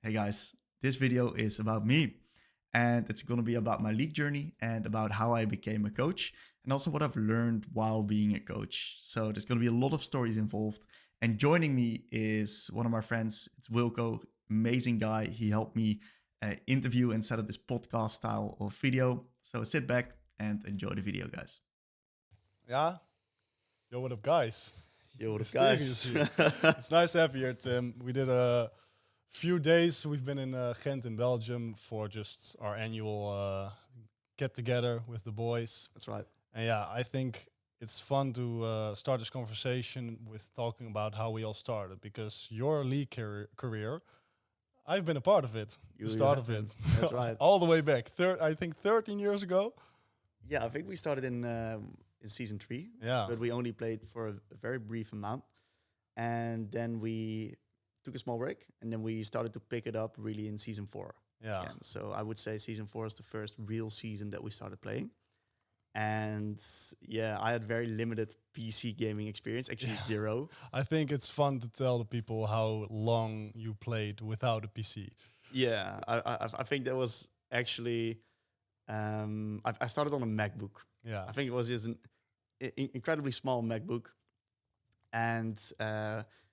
Hey guys, this video is about me and it's going to be about my league journey and about how I became a coach and also what I've learned while being a coach. So there's going to be a lot of stories involved. And joining me is one of my friends. It's Wilco, amazing guy. He helped me interview and set up this podcast style of video. So sit back and enjoy the video, guys. Yeah. Yo, what up, guys? Yo, what up, Mysterious guys? here. It's nice to have you here, Tim. We did a few days. We've been in Ghent in Belgium for just our annual get together with the boys. That's right. And yeah, I think it's fun to start this conversation with talking about how we all started, because your league career, I've been a part of it. The start of it. That's right. All the way back. I think 13 years ago. Yeah, I think we started in season 3. Yeah. But we only played for a very brief amount. And then we took a small break. And then we started to pick it up really in season 4. Yeah. Again. So I would say season 4 is the first real season that we started playing. And yeah, I had very limited PC gaming experience, actually zero. I think it's fun to tell the people how long you played without a PC. Yeah, I think that was actually, I started on a MacBook. Yeah. I think it was just an incredibly small MacBook and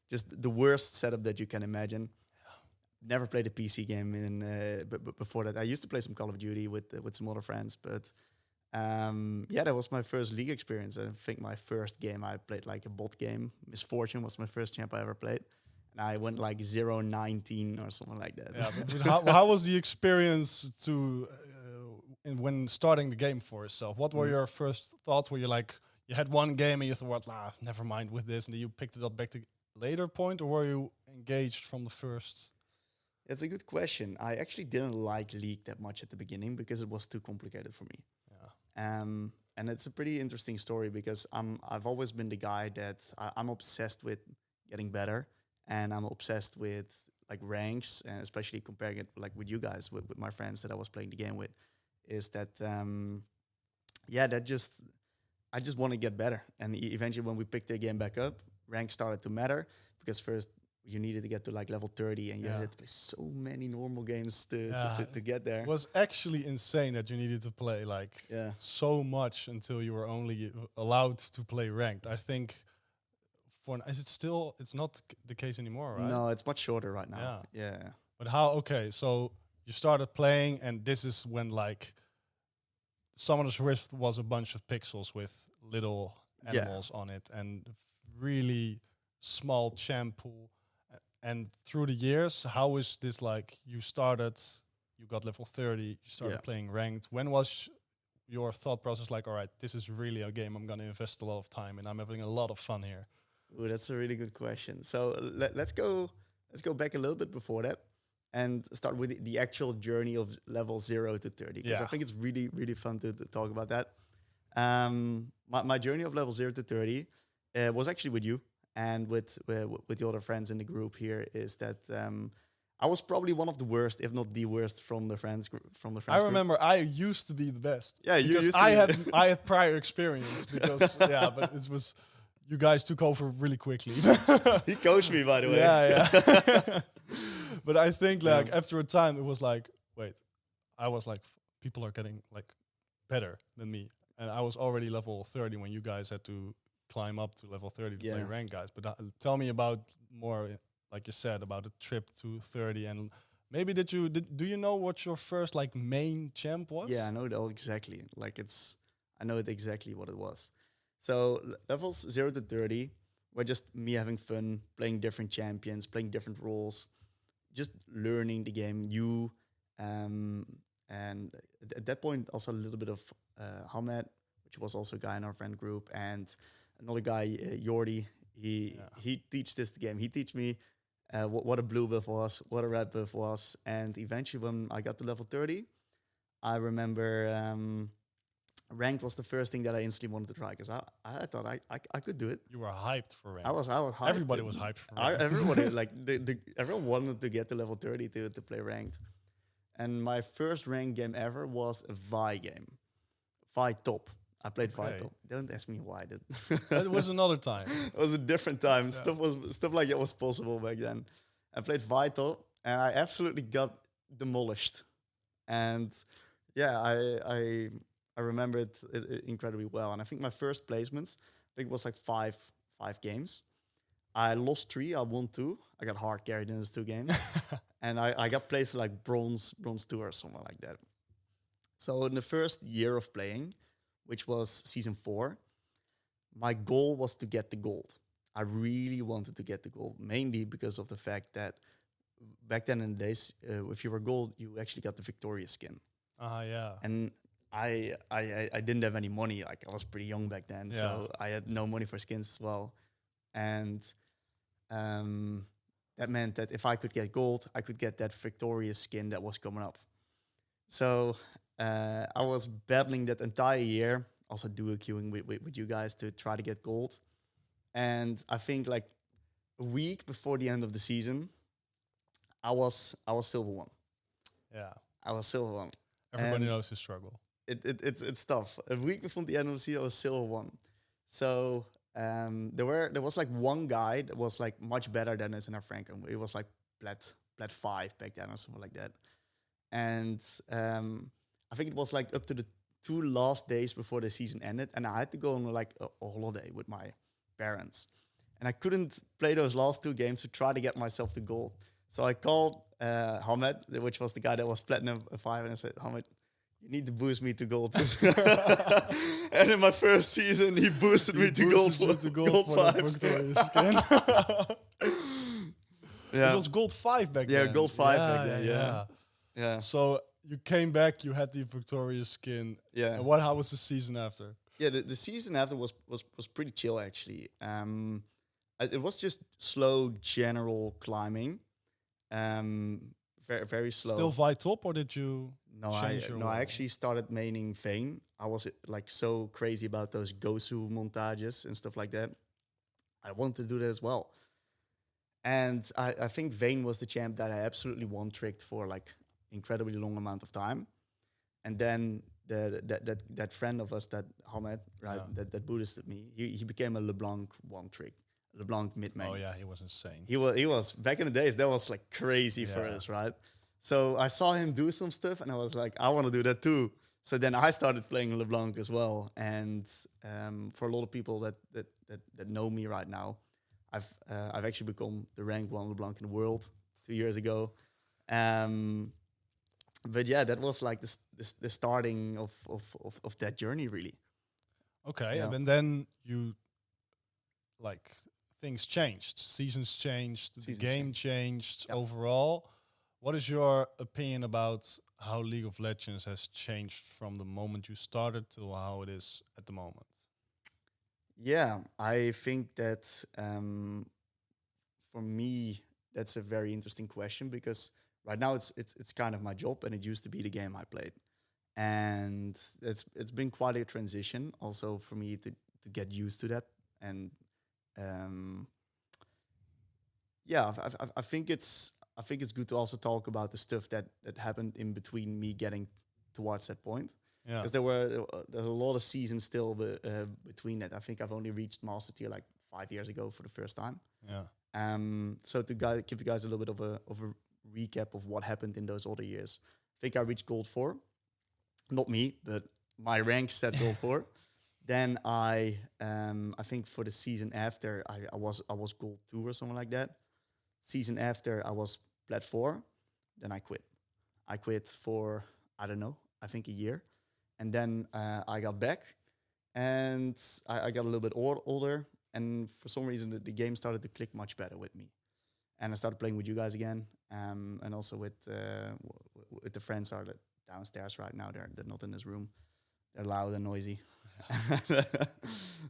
just the worst setup that you can imagine. Never played a PC game but before that. I used to play some Call of Duty with some other friends, but yeah, that was my first league experience. I think my first game I played like a bot game. Misfortune was my first champ I ever played. And I went like 0-19 or something like that. Yeah, but how was the experience when starting the game for yourself? What were your first thoughts? Were you like, you had one game and you thought, never mind with this, and then you picked it up back to later point, or were you engaged from the first? It's a good question. I actually didn't like League that much at the beginning because it was too complicated for me. And it's a pretty interesting story because I've always been the guy that I'm obsessed with getting better, and I'm obsessed with like ranks, and especially comparing it like with you guys, with my friends that I was playing the game with, is that yeah, I just want to get better. And eventually when we picked the game back up, rank started to matter because first you needed to get to like level 30 and you had to play so many normal games to get there. It was actually insane that you needed to play like so much until you were only allowed to play ranked. I think it's not the case anymore, right? No, it's much shorter right now. Yeah. But okay, so you started playing and this is when like Summoner's Rift was a bunch of pixels with little animals on it and really small champ pool. And through the years, how is this like, you got level 30, you started playing ranked. When was your thought process like, all right, this is really a game I'm going to invest a lot of time in, I'm having a lot of fun here? Ooh, that's a really good question. So let's go back a little bit before that and start with the actual journey of level 0 to 30. Because I think it's really, really fun to talk about that. My journey of level 0 to 30 was actually with you. And with the other friends in the group here, is that I was probably one of the worst, if not the worst, from the friends group. I remember I used to be the best. Yeah, you used to I had prior experience because but it was, you guys took over really quickly. He coached me, by the way. Yeah. But I think like after a time it was like, wait, I was like, people are getting like better than me, and I was already level 30 when you guys had to climb up to level 30 to play rank, guys. But tell me about more, like you said, about the trip to 30, and maybe do you know what your first like main champ was? Yeah, I know it all exactly. Like I know it exactly what it was. So levels 0 to 30 were just me having fun, playing different champions, playing different roles, just learning the game new. And at that point, also a little bit of Hamed, which was also a guy in our friend group, and another guy, Jordi. He teaches us the game. He teach me what a blue buff was, what a red buff was, and eventually when I got to level 30, I remember ranked was the first thing that I instantly wanted to try because I thought I could do it. You were hyped for ranked. I was hyped. Everybody was hyped for ranked. Everybody like everyone wanted to get to level 30 to play ranked. And my first ranked game ever was a Vi game, Vi Top. I played Vi Top. Don't ask me why I did. It was another time. It was a different time. Stuff like that was possible back then. I played Vi Top, and I absolutely got demolished. And yeah, I remember it incredibly well. And I think my first placements, I think it was like five games. I lost 3, I won 2. I got hard carried in those 2 games, and I got placed like bronze 2 or something like that. So in the first year of playing, which was season 4, my goal was to get the gold. I really wanted to get the gold, mainly because of the fact that back then in the days, if you were gold, you actually got the Victoria skin. Yeah. And I didn't have any money. Like I was pretty young back then, so I had no money for skins as well. And that meant that if I could get gold, I could get that Victoria skin that was coming up. So I was battling that entire year, also duo queuing with you guys to try to get gold. And I think like a week before the end of the season, I was silver 1. Yeah. I was silver 1. Everybody knows the struggle. It's tough. A week before the end of the season, I was silver 1. So there was like one guy that was like much better than us in our Franken. It was like plat 5 back then or something like that. And I think it was like up to the 2 last days before the season ended, and I had to go on like a holiday with my parents, and I couldn't play those last 2 games to try to get myself to gold. So I called Hamed, which was the guy that was platinum 5, and I said, Hamed, you need to boost me to gold. And in my first season, he boosted me to gold 5. Yeah. It was gold 5 back then. Yeah, gold 5 back then. Yeah. So you came back, you had the Victoria skin. Yeah. And how was the season after? Yeah, the season after was pretty chill actually. It was just slow general climbing. Very very slow. Still Vi top, or did you? No, I actually started maining Vayne. I was like so crazy about those Gosu montages and stuff like that. I wanted to do that as well. And I think Vayne was the champ that I absolutely one-tricked for like incredibly long amount of time. And then that friend of us, that Hamed, right, that Buddhisted me, he became a LeBlanc one-trick. LeBlanc mid-main. Oh yeah, he was insane. He was back in the days, that was like crazy for us, right? So I saw him do some stuff and I was like, I want to do that too. So then I started playing LeBlanc as well. And for a lot of people that know me right now, I've actually become the rank 1 LeBlanc in the world 2 years ago. But yeah, that was like the starting of that journey, really. Okay, yeah. And then you like things changed, seasons changed, the game changed overall. What is your opinion about how League of Legends has changed from the moment you started to how it is at the moment? Yeah, I think that for me, that's a very interesting question, because right now it's kind of my job, and it used to be the game I played. And it's been quite a transition also for me to get used to that. And yeah, I think it's good to also talk about the stuff that happened in between me getting towards that point. Yeah, because there's a lot of seasons still between that. I think I've only reached Master Tier like 5 years ago for the first time. Yeah. So to give you guys a little bit of a recap of what happened in those other years. I think I reached Gold 4. Not me, but my rank set Gold 4. Then I think for the season after I was Gold 2 or something like that. Season after I was Plat 4. Then I quit. I quit for, I don't know, I think a year. And then I got back, and I got a little bit older, and for some reason the game started to click much better with me. And I started playing with you guys again, and also with the friends are downstairs right now. They're not in this room. They're loud and noisy.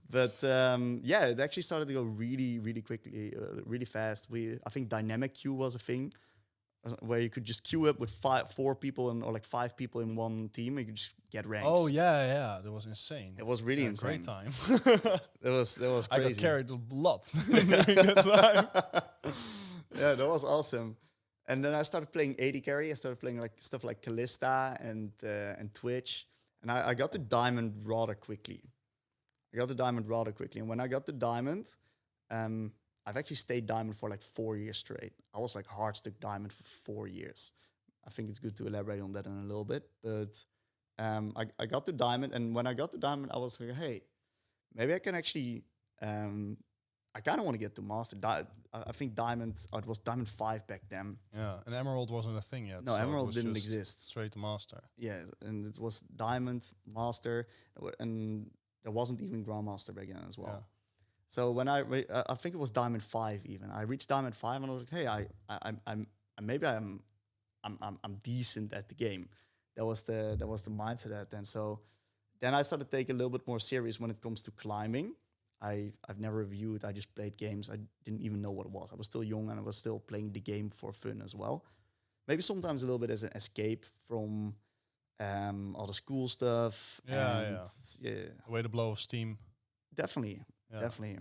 But yeah, it actually started to go really, really quickly, really fast. I think dynamic queue was a thing, where you could just queue up with 4 people or like 5 people in one team, and you could just get ranks. Oh yeah, that was insane. It was really insane. Great time. That was crazy. I got carried a lot during that time. Yeah, that was awesome. And then I started playing AD carry. I started playing like stuff like Kalista and Twitch, and I got the diamond rather quickly. And when I got the diamond, I've actually stayed diamond for like 4 years straight. I was like hard stuck diamond for 4 years. I think it's good to elaborate on that in a little bit. But I got to diamond, and when I got to diamond, I was like, hey, maybe I can actually. I kind of want to get to master. I think diamond. It was diamond 5 back then. Yeah, and emerald wasn't a thing yet. No, so it emerald was didn't just exist. Straight to master. Yeah, and it was diamond, master, and there wasn't even grandmaster back then as well. Yeah. So when I think it was diamond 5 even. I reached diamond 5 and I was like, hey, I'm maybe I'm decent at the game. That was the mindset at then. So then I started taking a little bit more serious when it comes to climbing. I've never reviewed. I just played games. I didn't even know what it was. I was still young and I was still playing the game for fun as well. Maybe sometimes a little bit as an escape from all the school stuff. Yeah, yeah. A way to blow off steam. Definitely, Yeah. definitely.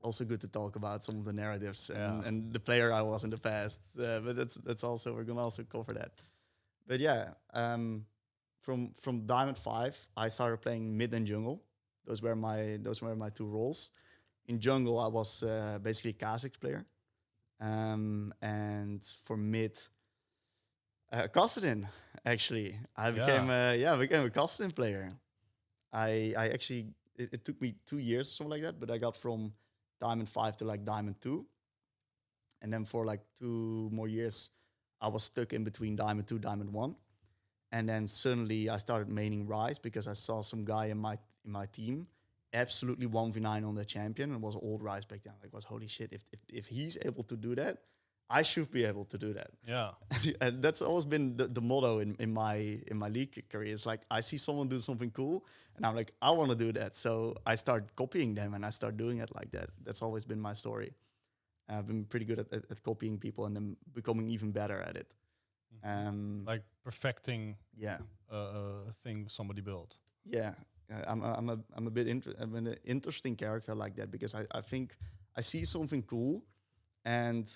Also good to talk about some of the narratives Yeah. and the player I was in the past. But that's also, we're gonna also cover that. But yeah, from Diamond 5, I started playing mid and jungle. Those were my two roles. In jungle, I was basically a Kha'Zix player, and for mid, Kassadin. Actually, I became a Kassadin player. I actually it took me 2 years or something like that, but I got from Diamond 5 to like Diamond 2, and then for like 2 more years, I was stuck in between Diamond 2, Diamond 1. And then suddenly I started maining Rise because I saw some guy in my team absolutely 1v9 on the champion, and was old Rise back then. Like, was holy shit, if he's able to do that, I should be able to do that. Yeah. And that's always been the motto in my league career. It's like, I see someone do something cool and I'm like, I want to do that. So I start copying them and I start doing it like that. That's always been my story. I've been pretty good at copying people and then becoming even better at it. Like perfecting Yeah. a thing somebody built. Yeah, I'm an interesting character like that because I think I see something cool, and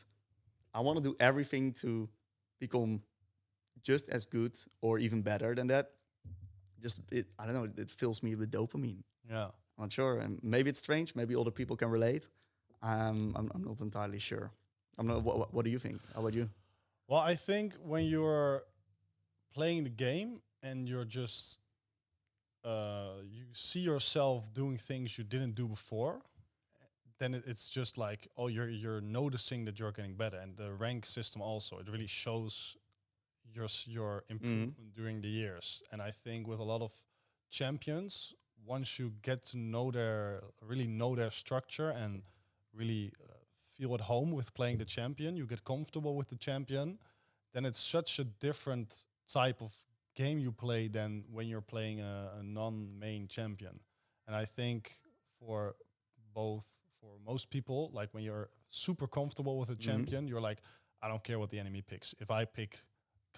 I want to do everything to become just as good or even better than that. I don't know, it fills me with dopamine. Yeah. I'm not sure, and maybe it's strange. Maybe other people can relate. I'm not entirely sure. I'm not. What do you think? How about you? Well, I think when you're playing the game and you're just you see yourself doing things you didn't do before, then it's just like, oh, you're noticing that you're getting better. And the rank system also, it really shows your improvement during the years. And I think with a lot of champions, once you get to know their structure and really feel at home with playing the champion, you get comfortable with the champion, then it's such a different type of game you play than when you're playing a non-main champion. And I think for most people, like when you're super comfortable with a champion, you're like, I don't care what the enemy picks. If I pick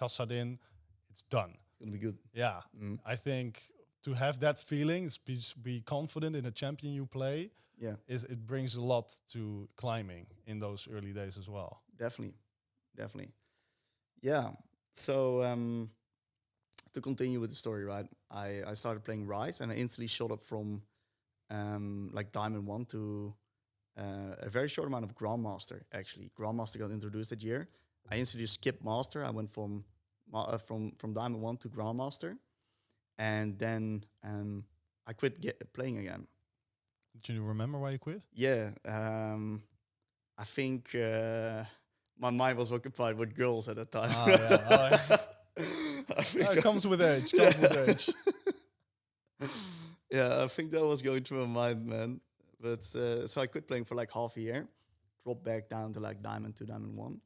Kassadin, it's done. It's gonna be good. Yeah. I think to have that feeling, be confident in the champion you play, Yeah, it brings a lot to climbing in those early days as well. definitely. Yeah. So to continue with the story, right? I started playing Rise and I instantly shot up from like Diamond 1 to a very short amount of Grandmaster. Actually, Grandmaster got introduced that year. I instantly skipped Master. I went from Diamond 1 to Grandmaster, and then I quit playing again. Do you remember why you quit? Yeah, I think my mind was occupied with girls at that time. Ah, yeah. I think It comes with age. Comes with age. yeah, I think that was going through my mind, man. But so I quit playing for like half a year, dropped back down to like Diamond 2, Diamond 1,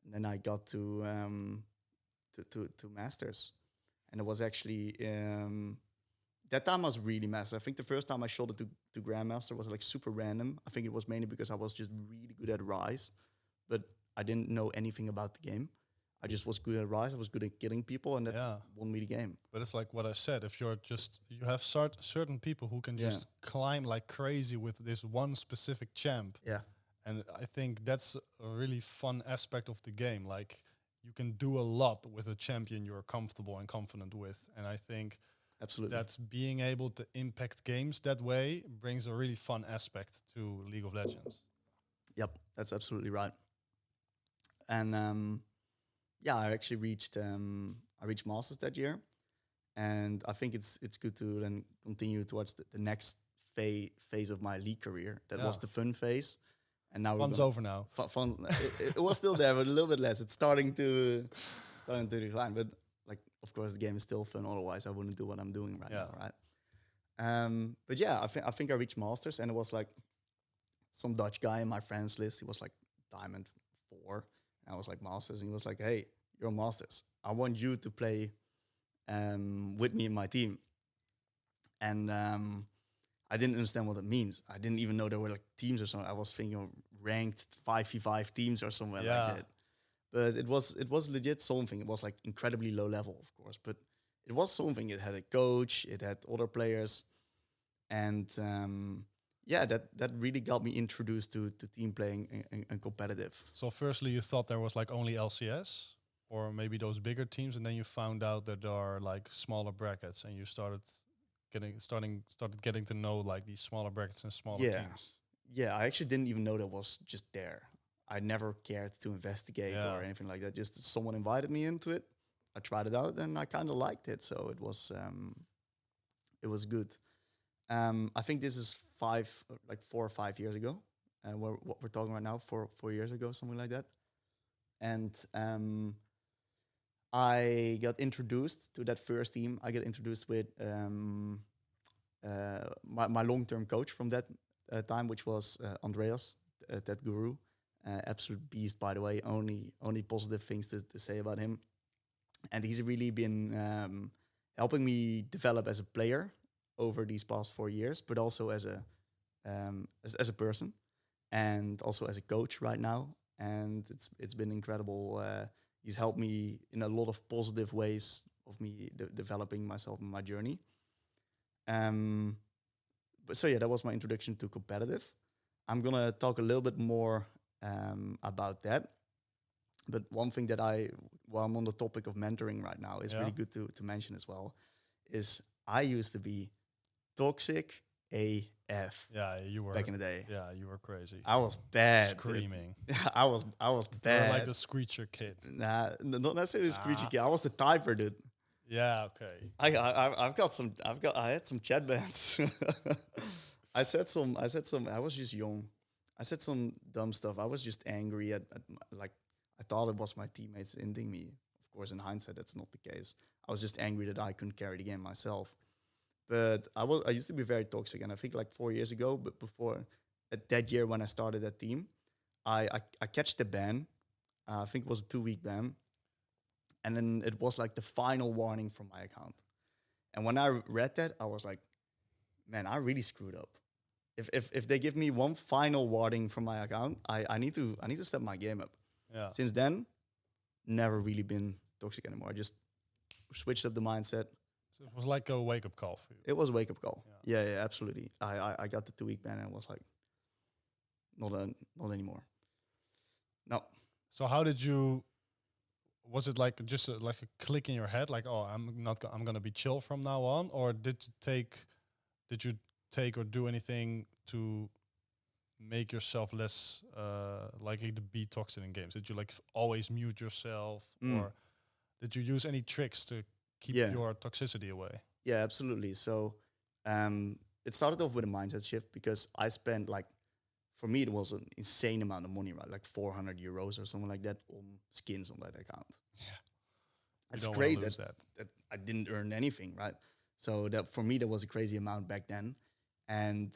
and then I got to Masters, and it was actually that time was really massive. I think the first time I shot it to Grandmaster was like super random. I think it was mainly because I was just really good at Rise, but I didn't know anything about the game. I just was good at Rise. I was good at killing people, and that won me the game. But it's like what I said. If you have certain people who can just climb like crazy with this one specific champ. Yeah. And I think that's a really fun aspect of the game. Like you can do a lot with a champion you're comfortable and confident with. And I think absolutely that being able to impact games that way brings a really fun aspect to League of Legends. Yep, that's absolutely right. And yeah, I reached masters that year, and I think it's good to then continue towards the next phase of my league career. That was Yeah. the fun phase, and now Fun's over now. fun. It was still there, but a little bit less. It's starting to decline. But like, of course, the game is still fun. Otherwise, I wouldn't do what I'm doing right now, right? But yeah, I think I reached masters, and it was like some Dutch guy in my friends list. He was like Diamond 4, and I was like Masters, and he was like, "Hey, you're Masters. I want you to play with me in my team." And I didn't understand what it means. I didn't even know there were like teams or something. I was thinking of ranked 5v5 teams or somewhere like that. But it was legit something. It was like incredibly low level, of course, but it was something. It had a coach, it had other players, and yeah, that really got me introduced to team playing and competitive. So firstly, you thought there was like only LCS or maybe those bigger teams, and then you found out that there are like smaller brackets, and you started getting to know like these smaller brackets and smaller teams. Yeah, I actually didn't even know that was just there. I never cared to investigate or anything like that. Just someone invited me into it. I tried it out and I kind of liked it. So it was good. I think this is 4 or 5 years ago. What we're talking right now, 4 years ago, something like that. And I got introduced to that first team. I got introduced with my long-term coach from that time, which was Andreas, that guru. Absolute beast, by the way. Only positive things to say about him. And he's really been helping me develop as a player over these past 4 years, but also as a person, and also as a coach right now. And it's been incredible. He's helped me in a lot of positive ways of me developing myself in my journey. But so yeah, that was my introduction to competitive. I'm gonna talk a little bit more about that. But one thing that while I'm on the topic of mentoring right now, is really good to mention as well, is I used to be toxic AF. Yeah, you were back in the day. Yeah, you were crazy. I was bad. Screaming. I was bad. You were like the screecher kid. Nah, not necessarily the screechy kid. I was the typer, dude. Yeah, okay. I had some chat bans. I was just young. I said some dumb stuff. I was just angry at like, I thought it was my teammates ending me. Of course, in hindsight, that's not the case. I was just angry that I couldn't carry the game myself. But I used to be very toxic, and I think like 4 years ago, but before that year when I started that team, I catch the ban. I think it was a 2-week ban, and then it was like the final warning from my account. And when I read that, I was like, man, I really screwed up. If they give me one final warning from my account, I need to step my game up. Yeah. Since then, never really been toxic anymore. I just switched up the mindset. So it was like a wake-up call for you. It was a wake-up call. Yeah, absolutely. I got the 2-week ban and was like, not anymore. No. So how did you? Was it like just like a click in your head, like, oh, I'm gonna be chill from now on, or did you take or do anything to make yourself less likely to be toxic in games? Did you like always mute yourself, or did you use any tricks to keep your toxicity away? Yeah, absolutely. So it started off with a mindset shift, because I spent like, for me, it was an insane amount of money, right? Like 400 euros or something like that on skins on that account. Yeah. It's great that I didn't earn anything, right? So that for me, that was a crazy amount back then. And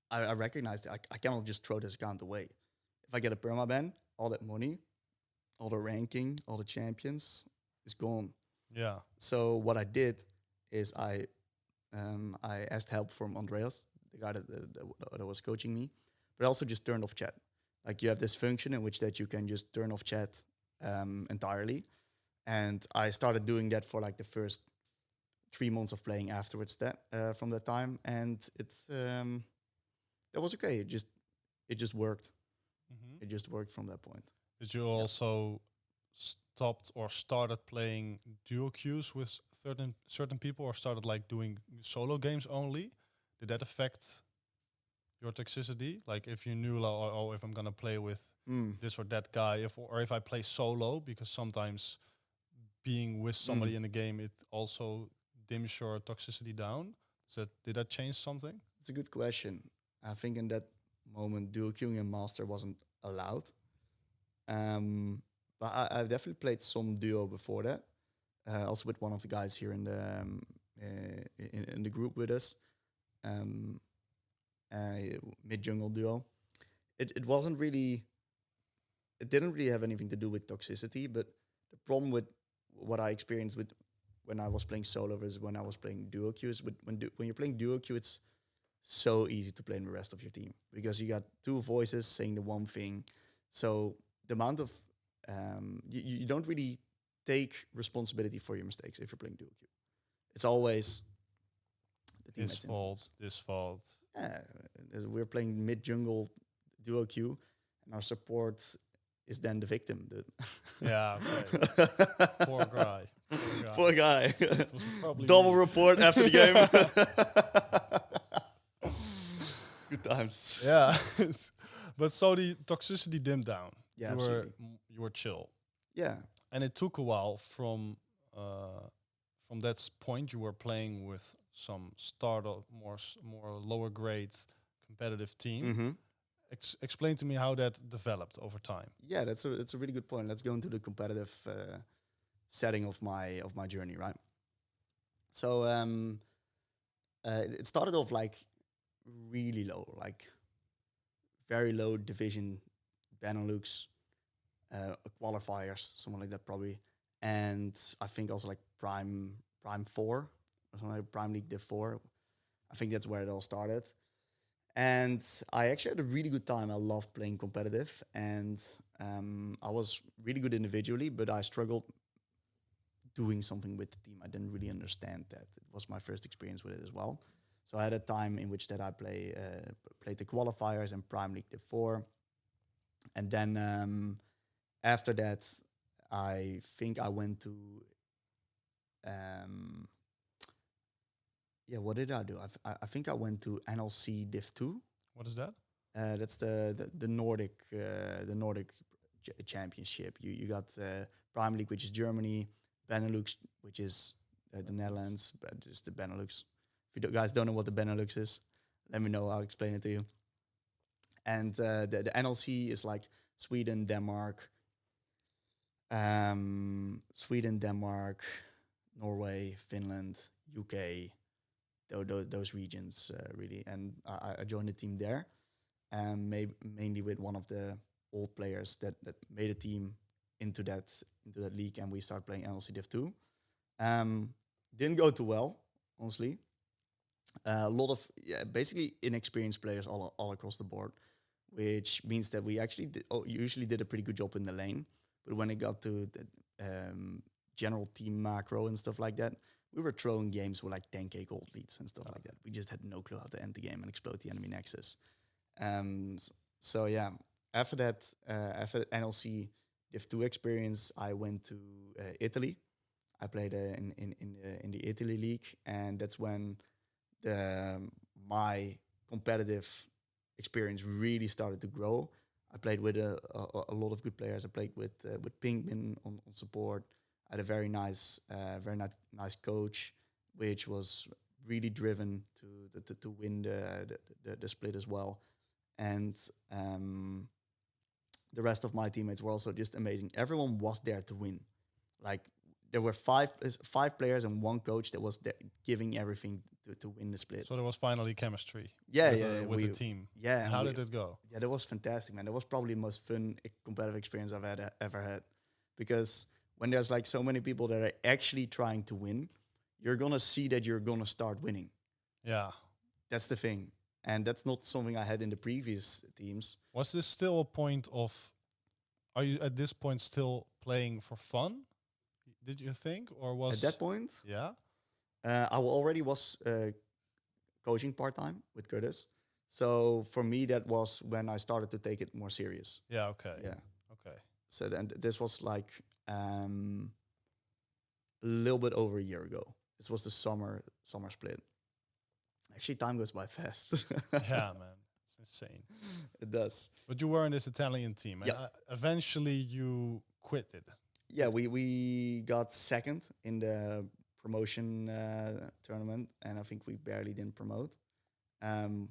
I recognized that I cannot just throw this account away. If I get a permaban, all that money, all the ranking, all the champions is gone. Yeah. So what I did is I asked help from Andreas, the guy that was coaching me, but I also just turned off chat. Like, you have this function in which that you can just turn off chat entirely. And I started doing that for like the first 3 months of playing afterwards from that time. And that was okay. It just worked. Mm-hmm. It just worked from that point. Did you also stopped or started playing duo queues with certain people, or started like doing solo games only? Did that affect your toxicity? Like if you knew, like, oh, if I'm gonna play with Mm. this or that guy, if I play solo, because sometimes being with somebody Mm. in the game, it also dims your toxicity down. Did that change something? It's a good question. I think in that moment, dual queuing and master wasn't allowed. But I've definitely played some duo before that. Also with one of the guys here in the in the group with us. Um, Mid jungle duo. It wasn't really. It didn't really have anything to do with toxicity, but the problem with what I experienced with when I was playing solo versus when I was playing duo queue is when you're playing duo queue, it's so easy to play in the rest of your team because you got two voices saying the one thing. So the amount of you don't really take responsibility for your mistakes if you're playing duo queue. It's always the His teammates' fault, influence. this fault. Yeah, we're playing mid jungle duo queue, and our support is then the victim. Yeah, okay. Poor guy. Poor guy. It was probably Double me. report after the game. Good times. Yeah. But so the toxicity dimmed down. Yeah, you absolutely. you were chill. Yeah. And it took a while from that point you were playing with some startup more lower grade competitive team. Mm-hmm. Explain to me how that developed over time. Yeah, that's a really good point. Let's go into the competitive setting of my journey, right? So it started off like really low, like very low division, Benelux qualifiers, something like that probably, and I think also like Prime 4 or something like Prime League Div 4. I think that's where it all started. And I actually had a really good time. I loved playing competitive, and I was really good individually, but I struggled doing something with the team. I didn't really understand that. It was my first experience with it as well. So I had a time in which that I played the qualifiers and Prime League Div 4, and then after that, I think I went to what did I do? I think I went to NLC Div 2. What is that? That's the Nordic championship. You got Prime League, which is Germany, Benelux, which is the Netherlands, but just the Benelux. If you guys don't know what the Benelux is, let me know. I'll explain it to you. And the NLC is like Sweden, Denmark, Norway, Finland, UK, those regions really. And I joined the team there, and mainly with one of the old players that made a team into that league, and we started playing NLC Div 2. Didn't go too well, honestly. A lot of basically inexperienced players all across the board, which means that we actually usually did a pretty good job in the lane. But when it got to the general team macro and stuff like that, we were throwing games with like 10k gold leads and stuff like that. We just had no clue how to end the game and explode the enemy nexus. So yeah, after that, after the NLC Div 2 experience, I went to Italy. I played in the Italy league, and that's when my competitive experience really started to grow. I played with a lot of good players. I played with Pinkman on support. I had a very nice coach, which was really driven to win the split as well. And the rest of my teammates were also just amazing. Everyone was there to win. Like there were five players and one coach that was there giving everything to win the split. So there was finally chemistry. Yeah, with the team. Yeah. And how did it go? Yeah, that was fantastic, man. That was probably the most fun competitive experience I've ever had, because when there's like so many people that are actually trying to win, you're gonna see that you're gonna start winning. Yeah. That's the thing, and that's not something I had in the previous teams. Was this still a point of? Are you at this point still playing for fun? Did you think, or was At that point? Yeah. I already was coaching part-time with Curtis. So for me, that was when I started to take it more serious. Yeah, okay. Yeah. Okay. So then this was like a little bit over a year ago. This was the summer split. Actually, time goes by fast. Yeah, man. insane. It does. But you were in this Italian team, and Yeah. eventually you quit it. Yeah, we got second in the promotion tournament, and I think we barely didn't promote. Um,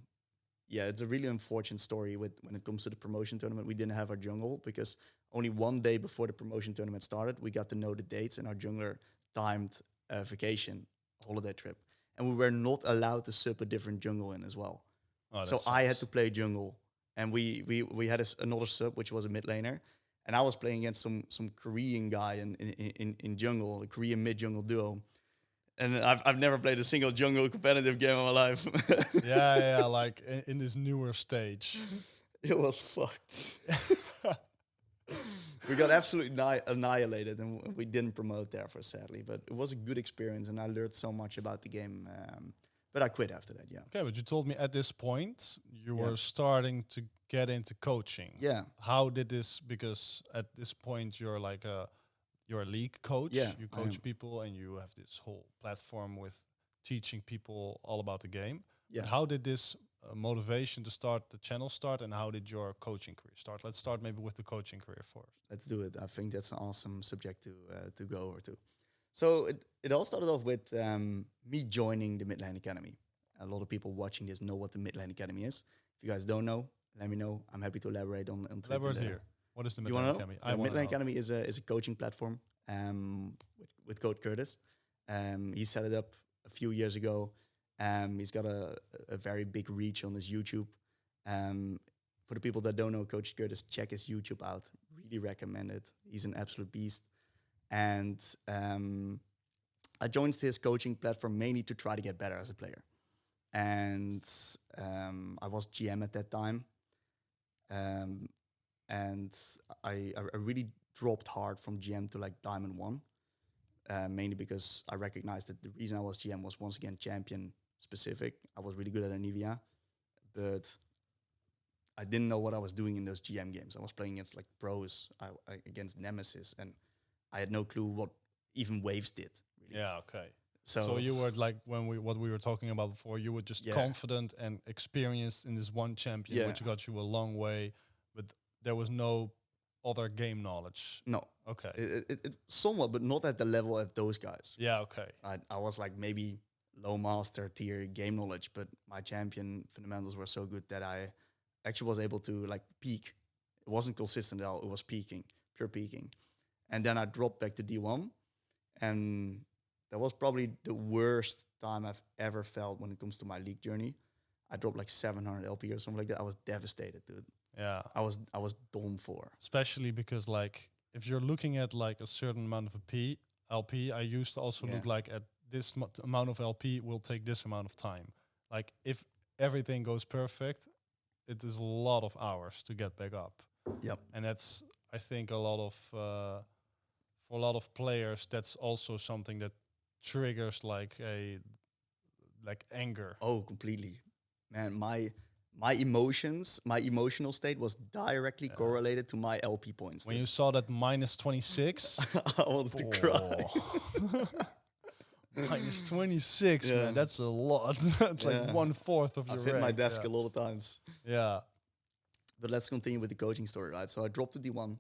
yeah, it's a really unfortunate story with when it comes to the promotion tournament. We didn't have our jungle because only one day before the promotion tournament started, we got to know the dates, and our jungler timed a vacation holiday trip, and we were not allowed to sub a different jungle in as well. Oh, So that I had sucks. to play jungle, and we had another sub which was a mid laner, and I was playing against some Korean guy in jungle, a Korean mid jungle duo, and I've never played a single jungle competitive game in my life. Yeah, like in this newer stage. It was fucked. We got absolutely annihilated, and we didn't promote there for sadly. But it was a good experience, and I learned so much about the game. But I quit after that. Yeah, Okay, but you told me at this point you Yeah. were starting to get into coaching. yeah, How did this? Because at this point you're a league coach. Yeah, You I coach am. people, and you have this whole platform with teaching people all about the game. yeah. But how did this motivation to start the channel start, and how did your coaching career start? Let's start maybe with the coaching career first. Let's do it. I think that's an awesome subject to go over to. So it all started off with me joining the Midland Academy. A lot of people watching this know what the Midland Academy is. If you guys don't know, let me know. I'm happy to elaborate on it Elaborate in the- here. What is the You want Midland to know? Academy? Yeah, wanna Midland know. Academy is a coaching platform with Coach Curtis. He set it up a few years ago. He's got a very big reach on his YouTube. For the people that don't know Coach Curtis, check his YouTube out. Really recommend it. He's an absolute beast. And I joined his coaching platform mainly to try to get better as a player. And I was GM at that time. And I really dropped hard from GM to like Diamond 1. Mainly because I recognized that the reason I was GM was once again champion specific. I was really good at Anivia, but I didn't know what I was doing in those GM games. I was playing against like pros, against Nemesis, and I had no clue what even waves did. Really. Yeah, okay. So, So you were like what we were talking about before. You were just Yeah. confident and experienced in this one champion, which Yeah. got you a long way. But there was no other game knowledge. no, Okay. it somewhat, but not at the level of those guys. Yeah. Okay. I was like maybe low master tier game knowledge, but my champion fundamentals were so good that I actually was able to like peak. It wasn't consistent at all. It was peaking, pure peaking. And then I dropped back to D1. And that was probably the worst time I've ever felt when it comes to my league journey. I dropped like 700 LP or something like that. I was devastated, dude. Yeah. I was done for. Especially because like if you're looking at like a certain amount of LP, I used to also look Yeah. like at this amount of LP will take this amount of time. Like if everything goes perfect, it is a lot of hours to get back up. Yep. And that's I think a lot of for a lot of players that's also something that triggers like anger. Oh, completely. Man, my emotions, my emotional state was directly correlated to my LP points. When dude. you saw that minus 26, I wanted to cry. minus 26, Yeah. man, that's a lot. That's like Yeah. 1/4 of your I've hit my rank. desk Yeah. a lot of times. Yeah. But let's continue with the coaching story, right? So I dropped to D1.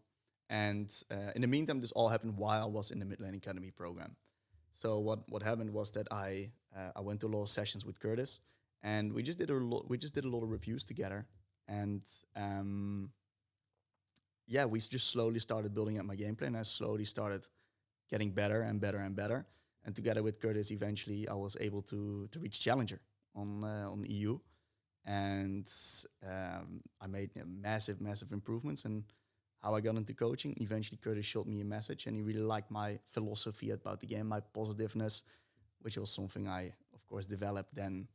And in the meantime, this all happened while I was in the Midland Academy program. So what happened was that I went to a lot of sessions with Curtis, and we just did a lot of reviews together, and yeah, we just slowly started building up my gameplay, and I slowly started getting better and better and better. And together with Curtis, eventually I was able to reach Challenger on EU, and I made massive improvements. And how I got into coaching, eventually Curtis shot me a message, and he really liked my philosophy about the game, my positiveness, which was something I, of course, developed then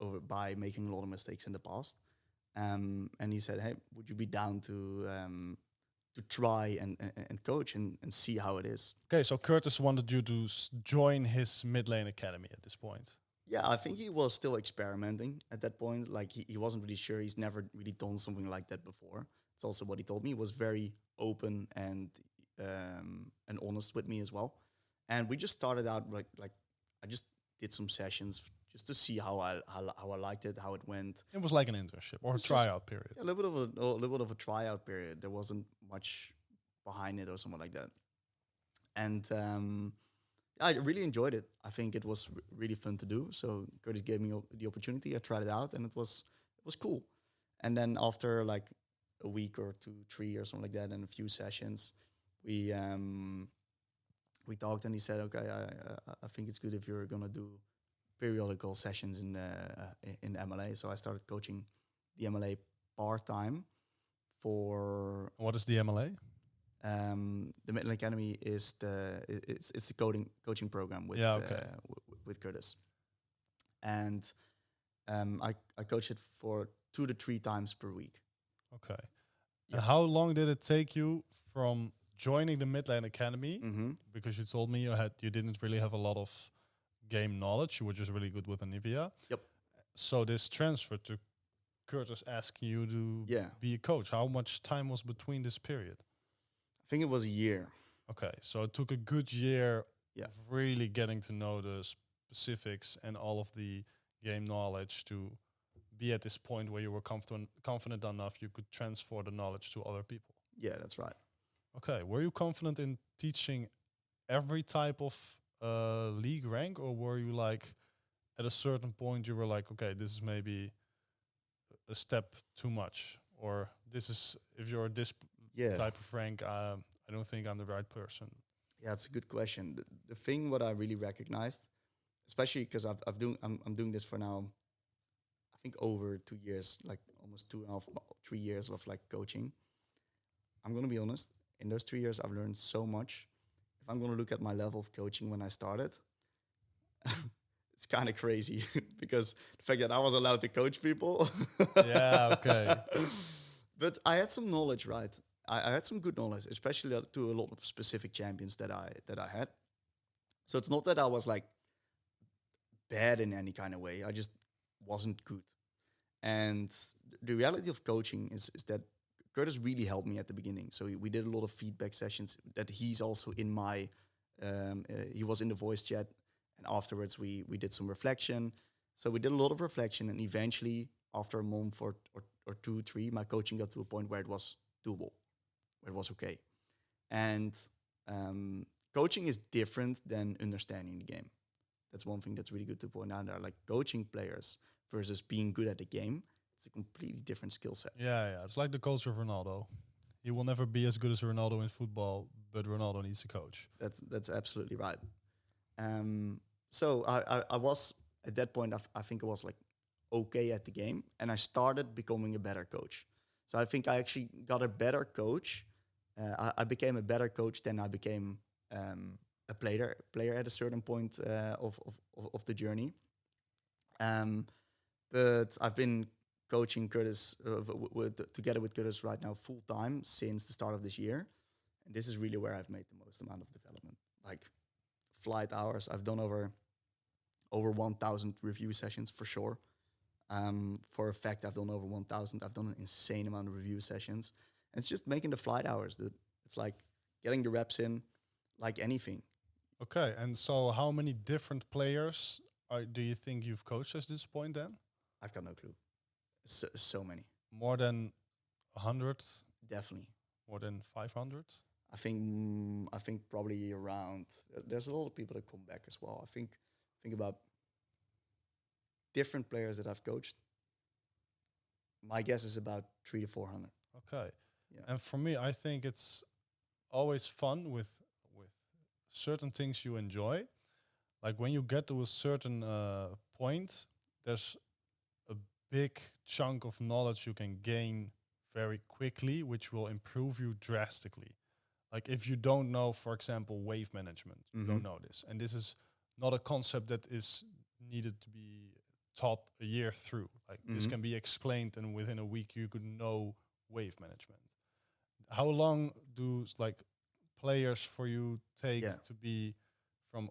over by making a lot of mistakes in the past. And he said, "Hey, would you be down to try and coach and see how it is?" Okay, so Curtis wanted you to join his mid lane academy at this point. Yeah, I think he was still experimenting at that point. Like he wasn't really sure. He's never really done something like that before. It's also what he told me. He was very open and honest with me as well. And we just started out like I just did some sessions just to see how I liked it, how it went. It was like an internship or a It's just tryout period. a little bit of a little bit of a tryout period. There wasn't much behind it or something like that. And I really enjoyed it. I think it was really fun to do. So Curtis gave me the opportunity. I tried it out, and it was cool. And then after like a week or two, three or something like that, and a few sessions, we we talked, and he said, "Okay, I think it's good if you're gonna do periodical sessions in MLA." So I started coaching the MLA part time for What is the MLA? the Midland Academy is it's the coaching program with Yeah, okay. with Curtis, and I coach it for 2 to 3 times per week. Okay. Yeah. And how long did it take you from joining the Midland Academy? Mm-hmm. Because you told me you didn't really have a lot of game knowledge. You were just really good with Anivia. Yep. So this transfer to Curtis asking you to Yeah, be a coach, how much time was between this period? I think it was a year. Okay, so it took a good year Yeah. of really getting to know the specifics and all of the game knowledge to be at this point where you were confident enough you could transfer the knowledge to other people. Yeah, that's right. Okay, were you confident in teaching every type of league rank, or were you like at a certain point you were like, okay, this is maybe a step too much, or this is if you're this Yeah, type of rank, I don't think I'm the right person. yeah, it's a good question. The thing what I really recognized, especially because I'm doing this for now, I think over 2 years, like almost 2.5, 3 years of like coaching. I'm gonna be honest. In those 3 years, I've learned so much. If I'm gonna look at my level of coaching when I started, it's kind of crazy because the fact that I was allowed to coach people. Yeah, okay. But I had some knowledge, right? I had some good knowledge, especially to a lot of specific champions that I had. So it's not that I was like bad in any kind of way. I just wasn't good. And the reality of coaching is that Curtis really helped me at the beginning. So we did a lot of feedback sessions. That he's also in my, he was in the voice chat, and afterwards we did some reflection. So we did a lot of reflection, and eventually after a month or two, three, my coaching got to a point where it was doable, where it was okay. And coaching is different than understanding the game. That's one thing that's really good to point out there. Like coaching players versus being good at the game, it's a completely different skill set. Yeah. It's like the culture of Ronaldo. He will never be as good as Ronaldo in football, but Ronaldo needs a coach. That's absolutely right. So I was at that point. I think I was like okay at the game, and I started becoming a better coach. So I think I actually got a better coach. I became a better coach than I became a player at a certain point of the journey. But I've been coaching Curtis together with Curtis right now full time since the start of this year, and this is really where I've made the most amount of development. Like flight hours, I've done over 1,000 review sessions for sure. For a fact, I've done over 1,000. I've done an insane amount of review sessions, and it's just making the flight hours. It's like getting the reps in, like anything. Okay, and so how many different players do you think you've coached at this point then? I've got no clue. So many, More than 100? definitely. More than 500? I think probably around. There's a lot of people that come back as well. I think about different players that I've coached. My guess is about 300 to 400. Okay. Yeah. And for me, I think it's always fun with certain things you enjoy. Like when you get to a certain point, there's a big chunk of knowledge you can gain very quickly, which will improve you drastically. Like if you don't know, for example, wave management, you don't know this. And this is not a concept that is needed to be taught a year through. Like this can be explained, and within a week you could know wave management. How long do players for you take to be from,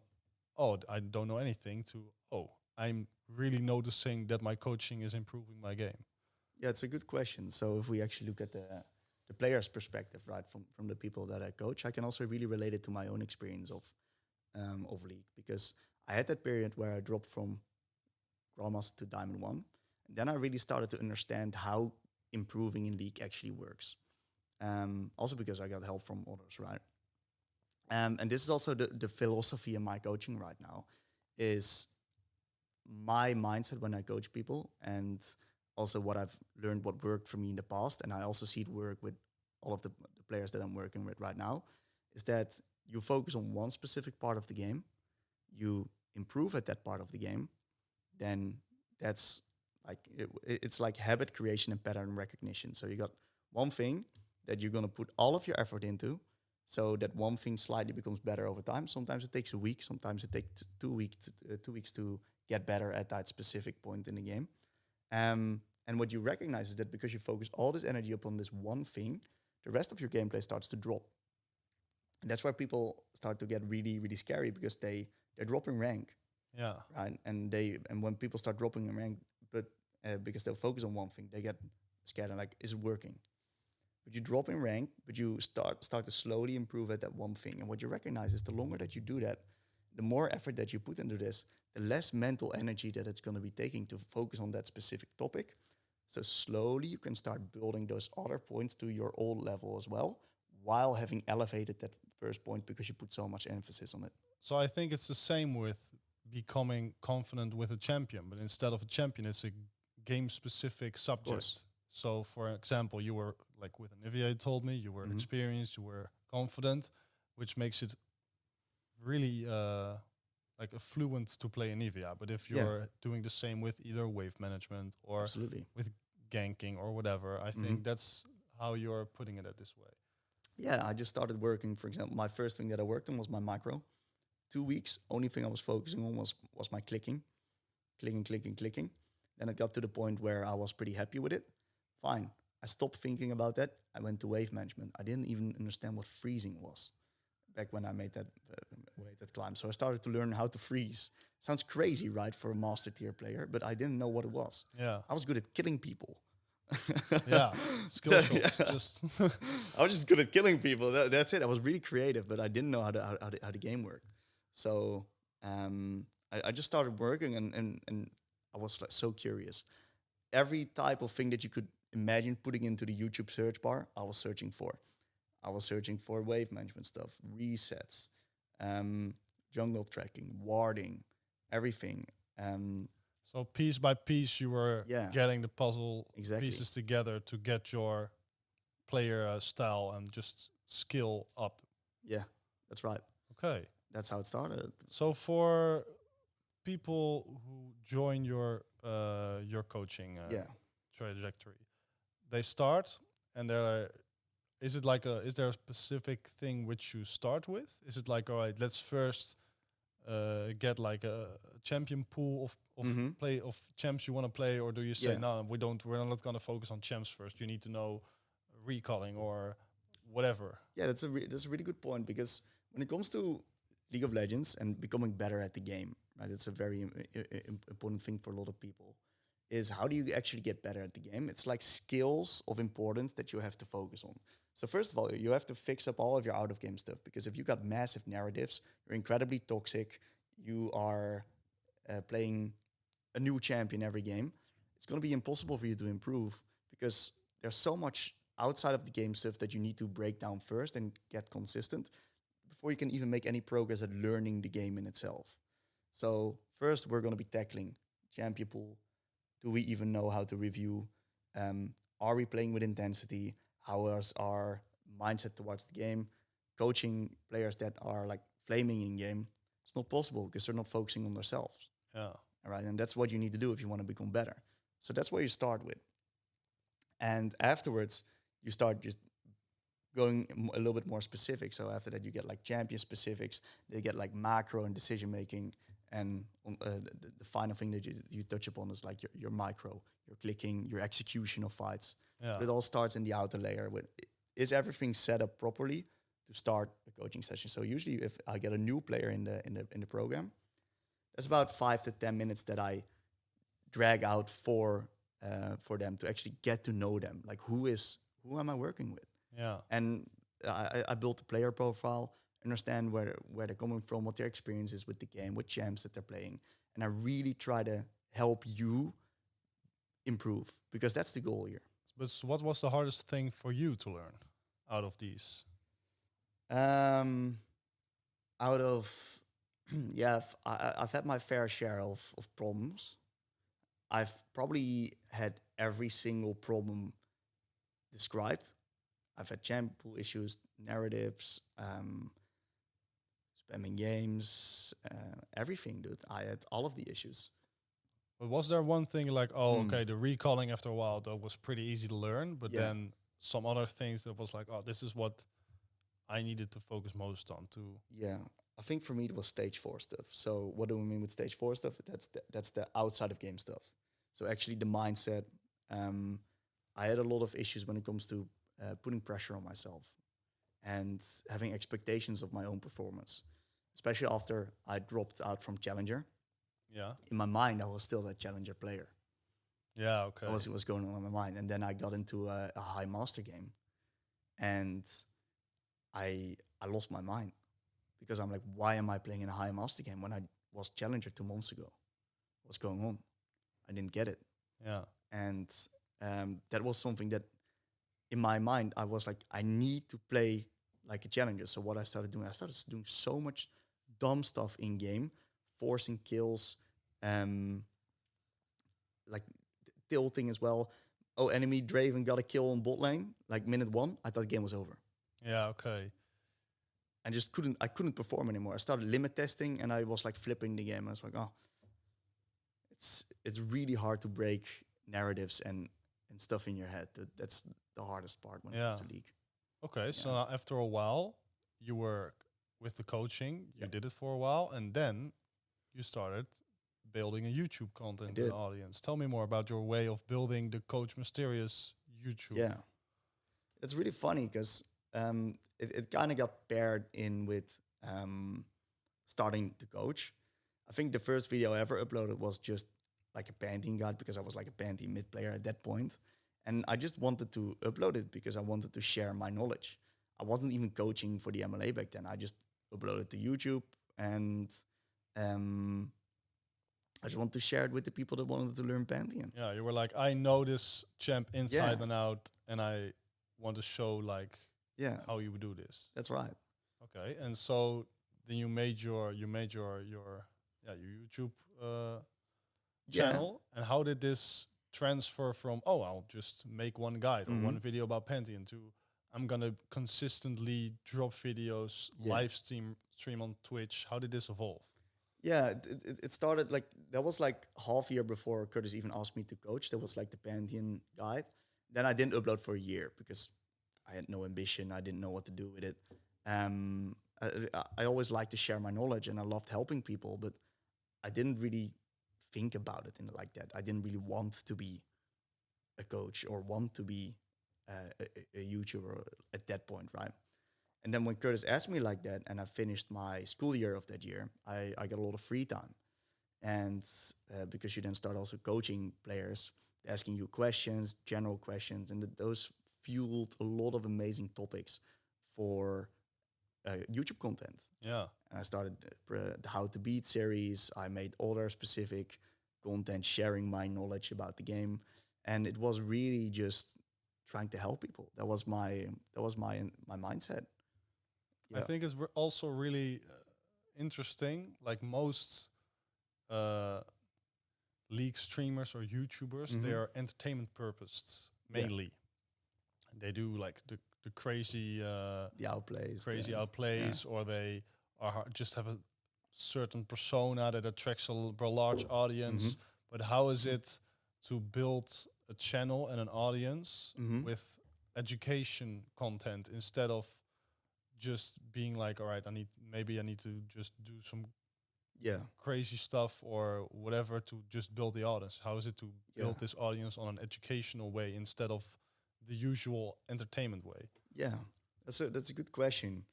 oh, I don't know anything, to, oh, I'm really noticing that my coaching is improving my game? Yeah, it's a good question. So if we actually look at the player's perspective, right, from the people that I coach, I can also really relate it to my own experience of league, because I had that period where I dropped from Grandmaster to Diamond 1. And then I really started to understand how improving in League actually works. Also because I got help from others, right? And this is also the philosophy in my coaching right now, is my mindset when I coach people, and also what I've learned, what worked for me in the past, and I also see it work with all of the players that I'm working with right now, is that you focus on one specific part of the game, you improve at that part of the game, then that's like it's like habit creation and pattern recognition. So you got one thing that you're gonna put all of your effort into, so that one thing slightly becomes better over time. Sometimes it takes a week, sometimes it takes 2 weeks, 2 weeks to get better at that specific point in the game. And what you recognize is that because you focus all this energy upon this one thing, the rest of your gameplay starts to drop. And that's where people start to get really, really scary, because they're dropping rank, Yeah. right? And when people start dropping in rank, but because they'll focus on one thing, they get scared and like, is it working? But you drop in rank, but you start to slowly improve at that one thing. And what you recognize is the longer that you do that, the more effort that you put into this, the less mental energy that it's going to be taking to focus on that specific topic. So slowly you can start building those other points to your old level as well, while having elevated that first point because you put so much emphasis on it. So I think it's the same with becoming confident with a champion, but instead of a champion, it's a game-specific subject. So, for example, you were like with Anivia, you told me you were experienced, you were confident, which makes it really like a fluent to play Anivia. But if you're doing the same with either wave management or Absolutely. with ganking or whatever, I think that's how you're putting it at this way. Yeah, I just started working. For example, my first thing that I worked on was my micro. 2 weeks, only thing I was focusing on was my clicking. Then it got to the point where I was pretty happy with it. Fine. I stopped thinking about that. I went to wave management. I didn't even understand what freezing was back when I made that climb. So I started to learn how to freeze. Sounds crazy, right, for a master tier player, but I didn't know what it was. Yeah. I was good at killing people. Yeah, skill shots. Just I was just good at killing people. That's it. I was really creative, but I didn't know how the game worked. So I just started working, and I was like so curious. Every type of thing that you could imagine putting into the YouTube search bar, I was searching for. I was searching for wave management stuff, resets, jungle tracking, warding, everything. so piece by piece, you were getting the puzzle pieces together to get your player style and just skill up. Yeah, that's right. Okay. That's how it started. So for people who join your coaching trajectory, they start and they're. Is it like is there a specific thing which you start with? Is it like, all right, let's first get like a champion pool of play of champs you want to play, or do you say no, we're not going to focus on champs first? You need to know recalling or whatever. Yeah, that's a really good point, because when it comes to League of Legends and becoming better at the game, right? It's a very important thing for a lot of people. Is how do you actually get better at the game? It's like skills of importance that you have to focus on. So first of all, you have to fix up all of your out-of-game stuff, because if you got massive narratives, you're incredibly toxic, you are playing a new champion every game, it's going to be impossible for you to improve, because there's so much outside of the game stuff that you need to break down first and get consistent before you can even make any progress at learning the game in itself. So first, we're going to be tackling champion pool. Do we even know how to review? Are we playing with intensity? How is our mindset towards the game? Coaching players that are like flaming in game, it's not possible because they're not focusing on themselves. Yeah. All right. And that's what you need to do if you want to become better. So that's where you start with. And afterwards, you start just going a little bit more specific. So after that, you get like champion specifics. They get like macro and decision making. And the final thing that you touch upon is like your micro, your clicking, your execution of fights. Yeah. But it all starts in the outer layer. Is everything set up properly to start a coaching session? So usually, if I get a new player in the program, there's about 5 to 10 minutes that I drag out for them to actually get to know them. Like who am I working with? Yeah. And I built a player profile, understand where they're coming from, what their experience is with the game, what champs that they're playing. And I really try to help you improve, because that's the goal here. But what was the hardest thing for you to learn out of these? Um, Out of yeah, I've had my fair share of problems. I've probably had every single problem described. I've had champ pool issues, narratives, spamming games, everything, dude. I had all of the issues. But was there one thing like, oh, Hmm. okay, the recalling after a while that was pretty easy to learn, but Yeah. then some other things that was like, oh, this is what I needed to focus most on to. Yeah, I think for me it was stage 4 stuff. So what do we mean with stage 4 stuff? That's the outside of game stuff. So actually the mindset. I had a lot of issues when it comes to putting pressure on myself and having expectations of my own performance, especially after I dropped out from Challenger. Yeah. In my mind, I was still that Challenger player. Yeah. Okay. That was going on in my mind. And then I got into a high master game, and I lost my mind, because I'm like, why am I playing in a high master game when I was Challenger 2 months ago? What's going on? I didn't get it. Yeah. And that was something that in my mind, I was like, I need to play like a Challenger. So what I started doing so much dumb stuff in game, forcing kills, like tilting as well. Oh, enemy Draven got a kill on bot lane, like minute 1. I thought the game was over. Yeah. Okay. And just I couldn't perform anymore. I started limit testing, and I was like flipping the game. I was like, oh, it's really hard to break narratives and stuff in your head. That's the hardest part when it comes to League. Okay. So now after a while, you were with the coaching. You did it for a while, and then you started building a YouTube content to the audience. Tell me more about your way of building the Coach Mysterious YouTube. Yeah, it's really funny because it kind of got paired in with starting to coach. I think the first video I ever uploaded was just like a Pantheon guide, because I was like a Pantheon mid player at that point. And I just wanted to upload it because I wanted to share my knowledge. I wasn't even coaching for the MLA back then. I just uploaded to YouTube, and I just wanted to share it with the people that wanted to learn Pantheon. Yeah, you were like, I know this champ inside and out, and I want to show like how you would do this. That's right. Okay, and so then you made your YouTube channel, and how did this transfer from I'll just make one guide or one video about Pantheon to I'm gonna consistently drop videos, live stream on Twitch? How did this evolve? Yeah, it started like, that was like half a year before Curtis even asked me to coach. That was like the Pantheon guide. Then I didn't upload for a year because I had no ambition. I didn't know what to do with it. I always liked to share my knowledge, and I loved helping people, but I didn't really think about it in like that. I didn't really want to be a coach or want to be a YouTuber at that point, right? And then when Curtis asked me like that, and I finished my school year of that year, I got a lot of free time. And because you then start also coaching players, asking you questions, general questions, and those fueled a lot of amazing topics for YouTube content. Yeah. And I started the How to Beat series. I made other specific content sharing my knowledge about the game. And it was really just trying to help people. That was my mindset. I think it's also really interesting. Like most League streamers or YouTubers, they are entertainment purposed mainly. They do like the crazy the outplays, outplays, or they are just have a certain persona that attracts a large audience. But how is it to build a channel and an audience with education content instead of just being like, all right, I need to just do some crazy stuff or whatever to just build the audience? How is it to build this audience on an educational way instead of the usual entertainment way? Yeah, that's a good question,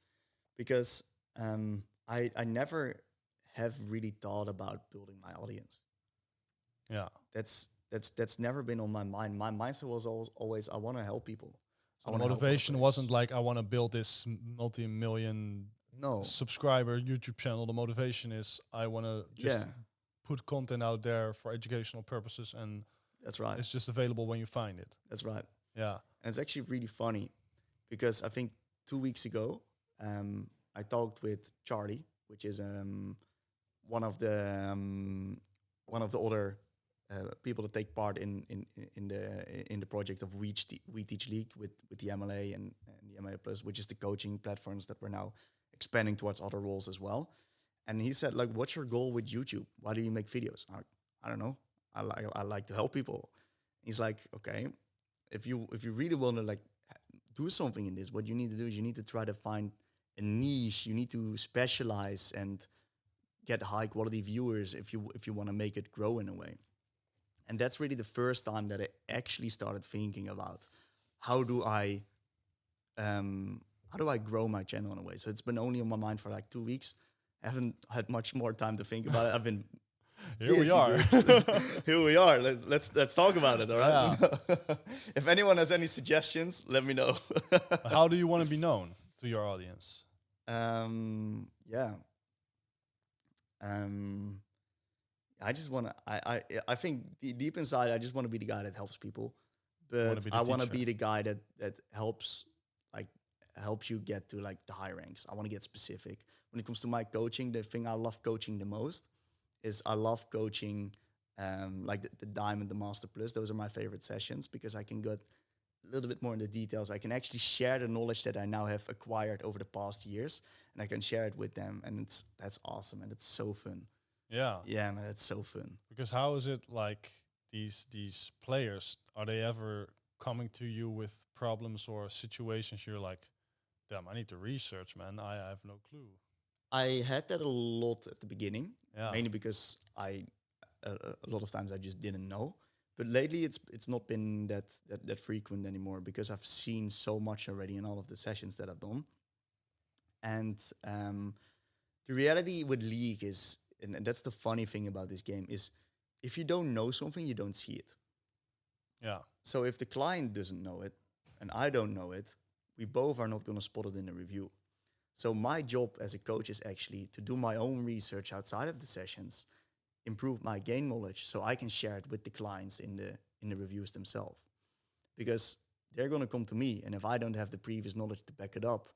because I never have really thought about building my audience. Yeah, that's never been on my mind. My mindset was always I want to help people. So the motivation wasn't like I want to build this multi-million subscriber YouTube channel. The motivation is I want to just put content out there for educational purposes, and That's right. it's just available when you find it. That's right. Yeah. And it's actually really funny because I think 2 weeks ago, I talked with Charlie, which is one of the other people that take part in the project of We Teach League with the MLA and the MLA Plus, which is the coaching platforms that we're now expanding towards other roles as well. And he said, like, what's your goal with YouTube? Why do you make videos? I don't know. I like to help people. He's like, okay, if you really want to like do something in this, what you need to do is you need to try to find a niche. You need to specialize and get high quality viewers if you want to make it grow in a way. And that's really the first time that I actually started thinking about how do I grow my channel in a way. So it's been only on my mind for like 2 weeks. I haven't had much more time to think about it. I've been Here we busy, are. dude. Here we are. Let's talk about it. All right. Yeah. If anyone has any suggestions, let me know. How do you want to be known to your audience? Yeah. I just want to. I think deep inside, I just want to be the guy that helps people, but I want to be the guy that helps you get to like the high ranks. I want to get specific. When it comes to my coaching, the thing I love coaching the most is I love coaching like the Diamond, the Master Plus. Those are my favorite sessions because I can get a little bit more into details. I can actually share the knowledge that I now have acquired over the past years, and I can share it with them, and that's awesome, and it's so fun. Yeah, man, it's so fun. Because how is it like these players? Are they ever coming to you with problems or situations you're like, damn, I need to research, man. I have no clue. I had that a lot at the beginning, Yeah. mainly because a lot of times I just didn't know. But lately, it's not been that frequent anymore because I've seen so much already in all of the sessions that I've done. And the reality with League is, and that's the funny thing about this game, is if you don't know something, you don't see it. Yeah. So if the client doesn't know it and I don't know it, we both are not going to spot it in the review. So my job as a coach is actually to do my own research outside of the sessions, improve my game knowledge so I can share it with the clients in the reviews themselves. Because they're going to come to me, and if I don't have the previous knowledge to back it up,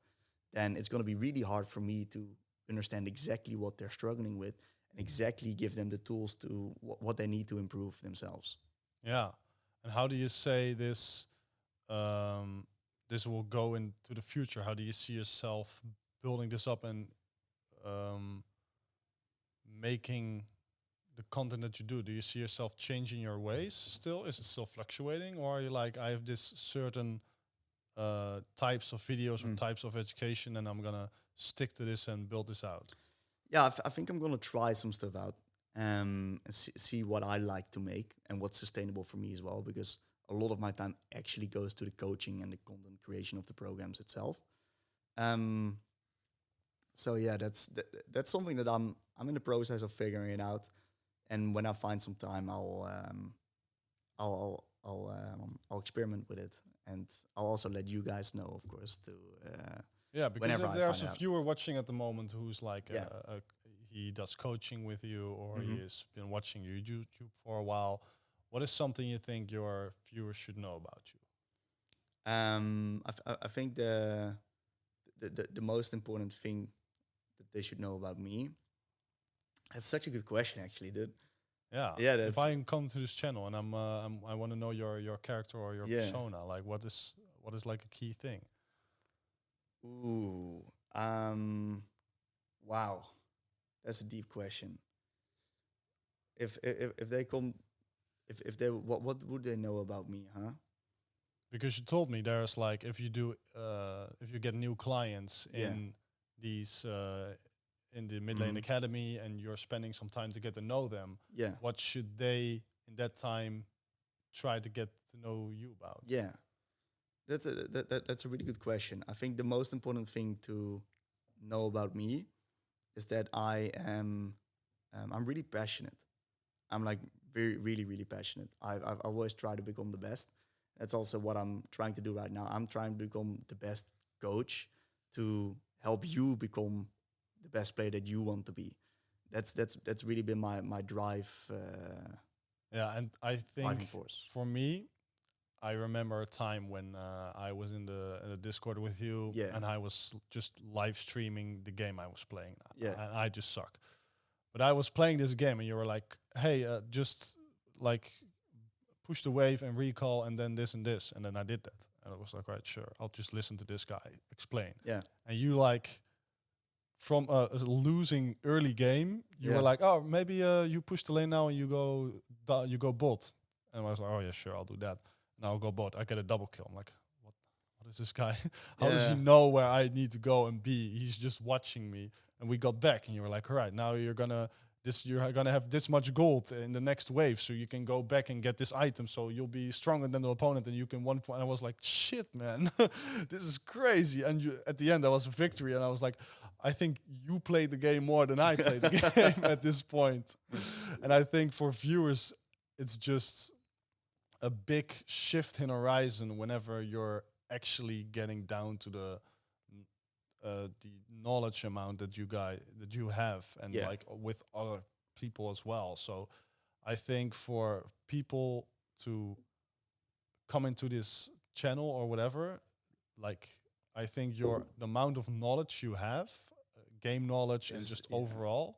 then it's going to be really hard for me to understand exactly what they're struggling with and exactly give them the tools to what they need to improve themselves. Yeah. And how do you say this this will go into the future? How do you see yourself building this up and making the content that you do? Do you see yourself changing your ways still? Is it still fluctuating? Or are you like, I have this certain types of videos or types of education and I'm going to stick to this and build this out? Yeah, I think I'm going to try some stuff out and see what I like to make and what's sustainable for me as well, because a lot of my time actually goes to the coaching and the content creation of the programs itself. So yeah, that's something that I'm in the process of figuring it out. And when I find some time, I'll experiment with it, and I'll also let you guys know, of course, to yeah, because whenever if I there's a find out. viewer watching at the moment who's like Yeah. he does coaching with you, or he Mhm. has been watching your YouTube for a while, what is something you think your viewers should know about you? I think the most important thing that they should know about me. That's such a good question, actually, dude. Yeah. Yeah, If that's I come to this channel and I want to know your character or your Yeah. persona, like what is like a key thing? Ooh, wow, that's a deep question. If they come, if they what would they know about me, huh? Because you told me there's like if you get new clients Yeah. in these in the mid lane Mhm. academy and you're spending some time to get to know them, Yeah, what should they in that time try to get to know you about? yeah. That's a really good question. I think the most important thing to know about me is that I'm really passionate. I'm like very, really, really passionate. I've always tried to become the best. That's also what I'm trying to do right now. I'm trying to become the best coach to help you become the best player that you want to be. That's really been my drive, Yeah, and I driving think force. for me, I remember a time when I was in the Discord with you, Yeah, and I was just live streaming the game I was playing, yeah, and I just suck. But I was playing this game, and you were like, "Hey, just like push the wave and recall, and then this and this," and then I did that, and I was like, "Right, sure, I'll just listen to this guy explain." yeah, And you like from a losing early game, you were yeah, like, "Oh, maybe you push the lane now and you go bot." And I was like, "Oh yeah, sure, I'll do that." And I'll go bot. I get a double kill. I'm like, what is this guy? How does he yeah. know where I need to go and be? He's just watching me. And we got back, and you were like, "All right, now you're gonna have this much gold in the next wave, so you can go back and get this item. So you'll be stronger than the opponent, and you can one point." And I was like, "Shit, man, this is crazy." And at the end, that was a victory, and I was like, "I think you played the game more than I played the game at this point." And I think for viewers, it's just a big shift in horizon whenever you're actually getting down to the knowledge amount that you have, and Yeah, like with other people as well. So I think for people to come into this channel or whatever, like I think your the amount of knowledge you have, game knowledge and is just yeah, overall,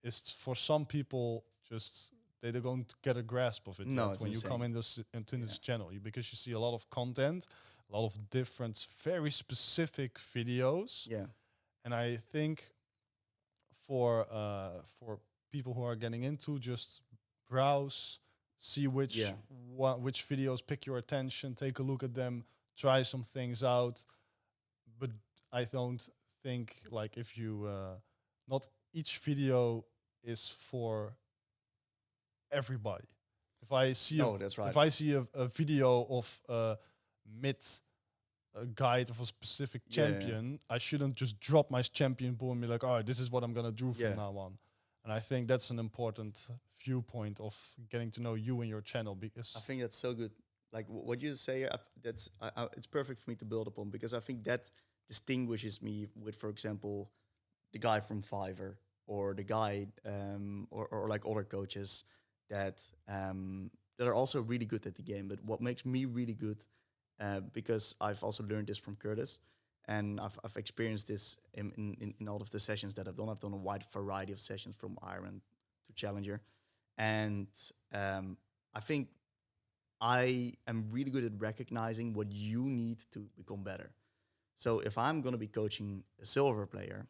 is for some people just they don't get a grasp of it no, yet it's when you come insane. into Yeah, this channel because you see a lot of content, a lot of different very specific videos. yeah, And I think for people who are getting into, just browse, see yeah, which videos pick your attention, take a look at them, try some things out. But I don't think like if you not each video is for everybody. If I see no, that's right. a video of mid a guide of a specific Yeah, champion, I shouldn't just drop my champion pool and be like, "Oh, this is what I'm gonna do from yeah. now on." And I think that's an important viewpoint of getting to know you and your channel I because think that's so good. Like what you say, it's perfect for me to build upon because I think that distinguishes me with, for example, the guy from Fiverr or the guy or like other coaches that that are also really good at the game. But what makes me really good, because I've also learned this from Curtis, and I've experienced this in all of the sessions that I've done. I've done a wide variety of sessions from Iron to Challenger, and I think I am really good at recognizing what you need to become better. So if I'm going to be coaching a silver player,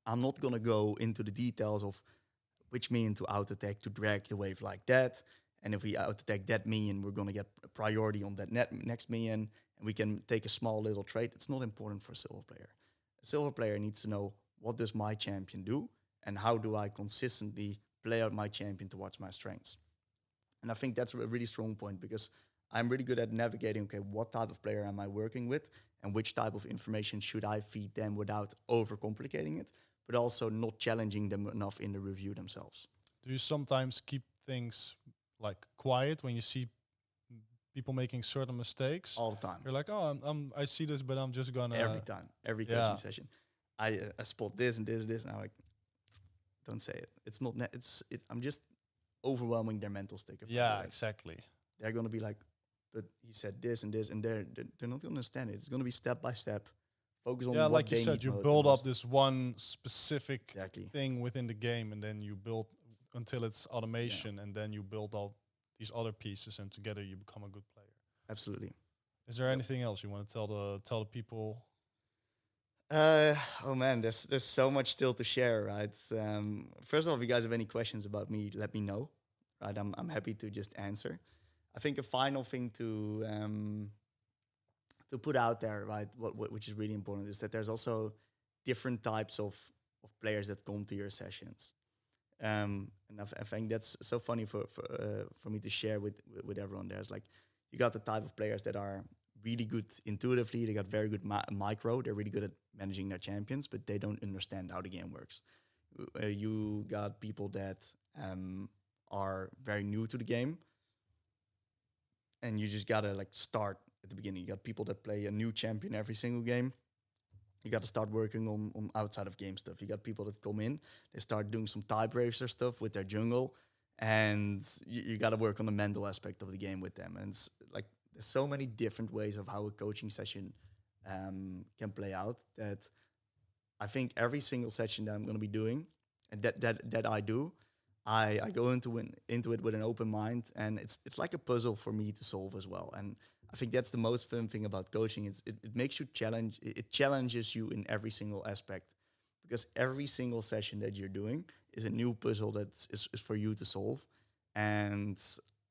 I'm not going to go into the details of which minion to out attack to drag the wave like that. And if we out attack that minion, we're going to get a priority on that next minion, and we can take a small little trade. It's not important for a silver player. A silver player needs to know, what does my champion do, and how do I consistently play out my champion towards my strengths. And I think that's a really strong point because I'm really good at navigating, okay, what type of player am I working with and which type of information should I feed them without overcomplicating it, but also not challenging them enough in the review themselves. do you sometimes keep things like quiet when you see people making certain mistakes? All the time, You're like, "Oh, I see this, but I'm just every gonna." time, every coaching Yeah, session. I spot this and this and this, and I'm like, don't say it. It's not, I'm just overwhelming their mental state. If I do yeah, that. exactly. They're going to be like, but he said this and this, and they're not going to understand it. It's going to be step by step. Focus on Yeah, what like you they said, need you the build up most. this one specific Exactly. thing within the game, and then you build until it's Yeah, automation, and then you build up these other pieces, and together you become a good player. absolutely. Is there Yep. anything else you want to tell the people? Oh man, there's so much still to share, right? First of all, if you guys have any questions about me, let me know. Right, I'm happy to just answer. I think a final thing to put out there, right, which is really important, is that there's also different types of players that come to your sessions. And I think that's so funny for me to share with everyone. There's like, you got the type of players that are really good intuitively. They got very good micro. They're really good at managing their champions, but they don't understand how the game works. You got people that are very new to the game, and you just gotta like start at the beginning. You got people that play a new champion every single game, you got to start working on outside of game stuff. You got people that come in, they start doing some tiebreaker stuff with their jungle, and you got to work on the mental aspect of the game with them. And it's like there's so many different ways of how a coaching session can play out that I think every single session that I'm going to be doing and that I do, I go into it with an open mind, and it's like a puzzle for me to solve as well. And I think that's the most fun thing about coaching. It makes you it challenges you in every single aspect, because every single session that you're doing is a new puzzle that is for you to solve. And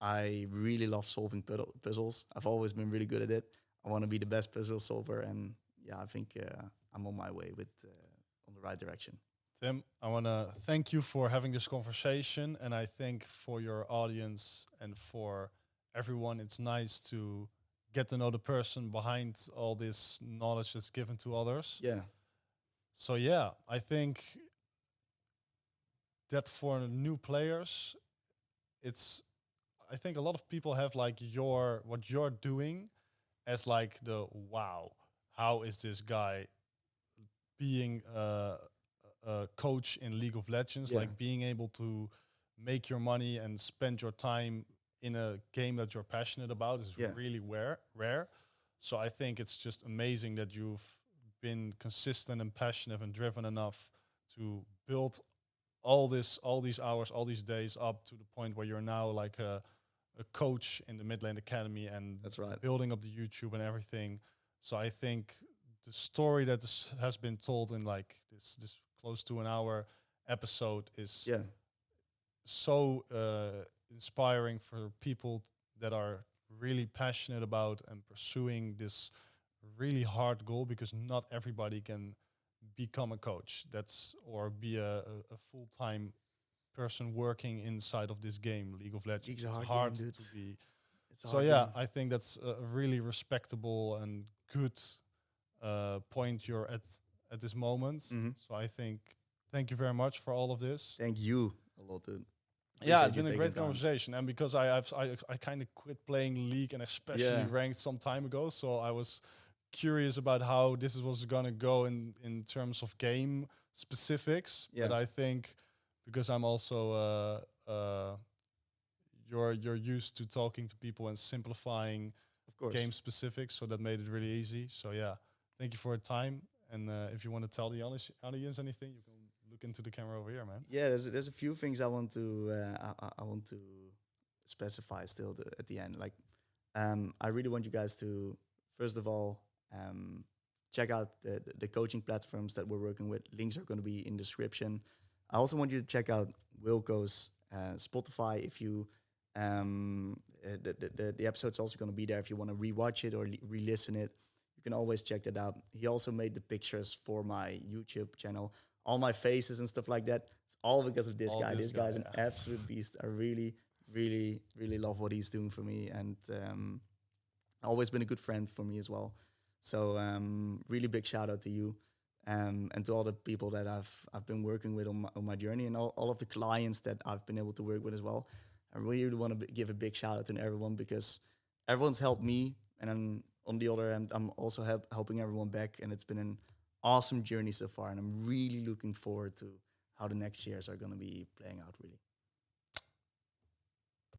I really love solving puzzles. I've always been really good at it. I want to be the best puzzle solver, and yeah, I think I'm on my way with on the right direction. Tim, I want to thank you for having this conversation, and I think for your audience and for everyone, it's nice to get to know the person behind all this knowledge that's given to others. Yeah, So yeah, I think that for new players, it's I think a lot of people have like your what you're doing as like the wow, how is this guy being a coach in League of Legends, yeah, like being able to make your money and spend your time in a game that you're passionate about is yeah, really rare. So I think it's just amazing that you've been consistent and passionate and driven enough to build all these hours, all these days up to the point where you're now like a coach in the Mid Lane Academy and that's right. building up the YouTube and everything. So I think the story that has been told in like this close to an hour episode is Yeah, so inspiring for people that are really passionate about and pursuing this really hard goal, because not everybody can become a coach that's or be a full-time person working inside of this game, League of Legends. League's a It's hard hard game, dude. to be. It's a So hard yeah, game. I think that's a really respectable and good point you're at this moment. Hmm. So I think thank you very much for all of this. Thank you a lot, dude. Yeah, Appreciate it's you been a taking great time. conversation, and because I kind of quit playing League and especially Yeah, ranked some time ago, so I was curious about how this was gonna go in terms of game specifics. yeah, But I think because I'm also you're used to talking to people and simplifying of course. game specifics, so that made it really easy. So yeah, thank you for your time, and if you want to tell the audience anything, you can look into the camera over here, man. Yeah, there's a few things I want to I want to specify still at the end. Like, I really want you guys to first of all check out the coaching platforms that we're working with. Links are going to be in description. I also want you to check out Wilco's Spotify. If you the episode's also going to be there if you want to rewatch it or re-listen it. You can always check that out. He also made the pictures for my YouTube channel, all my faces and stuff like that. It's all because of this All guy. this This guy's guy, an yeah. absolute beast. I really, really, really love what he's doing for me, and always been a good friend for me as well. So really big shout out to you, and to all the people that I've been working with on my journey, and all of the clients that I've been able to work with as well. I really want to give a big shout out to everyone, because everyone's helped me, and on the other end, I'm also helping everyone back, and it's been an awesome journey so far, and I'm really looking forward to how the next years are going to be playing out. Really.